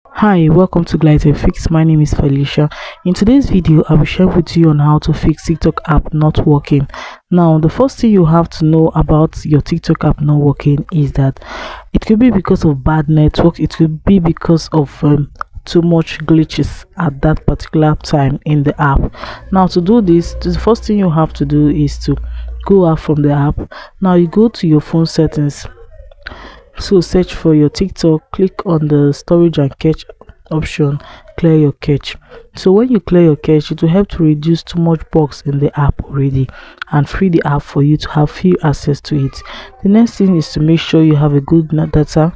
Hi, welcome to Glide Fix. My name is Felicia. In today's video, I will share with you on how to fix TikTok app not working. Now, the first thing you have to know about your TikTok app not working is that it could be because of bad network. It could be because of too much glitches at that particular time in the app. Now, to do this, the first thing you have to do is to go out from the app. Now, you go to your phone settings. So search for your TikTok, click on the storage and cache option, clear your cache. So when you clear your cache, it will help to reduce too much bugs in the app already and free the app for you to have free access to it. The next thing is to make sure you have a good data.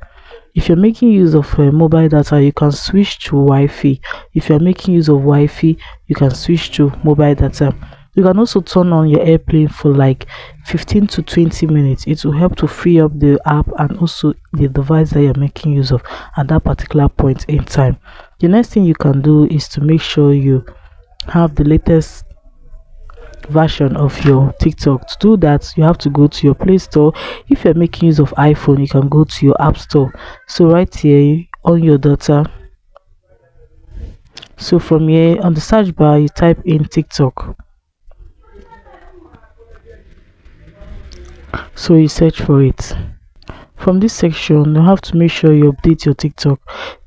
If you're making use of mobile data, you can switch to Wi-Fi. If you're making use of Wi-Fi, you can switch to mobile data. You can also turn on your airplane for like 15 to 20 minutes. It will help to free up the app and also the device that you're making use of at that particular point in time. The next thing you can do is to make sure you have the latest version of your TikTok. To do that, you have to go to your Play Store. If you're making use of iPhone, you can go to your App Store. So right here on your data, so from here on the search bar, you type in TikTok. So you search for it. From this section, you have to make sure you update your TikTok,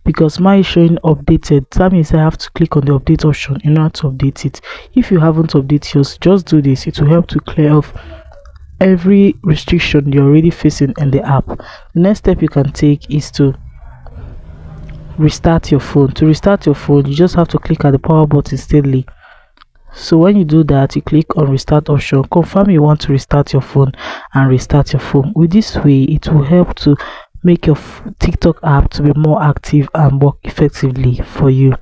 because mine is showing updated. That means I have to click on the update option in order to update it. If you haven't updated yours, just do this. It will help to clear off every restriction you're already facing in the app. The next step you can take is to restart your phone. To restart your phone, you just have to click at the power button steadily. So when you do that, you click on restart option, confirm you want to restart your phone, and restart your phone. With this way, it will help to make your TikTok app to be more active and work effectively for you.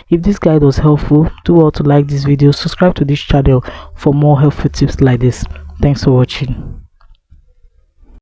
If this guide was helpful, do well to like this video, subscribe to this channel for more helpful tips like this. Thanks for watching.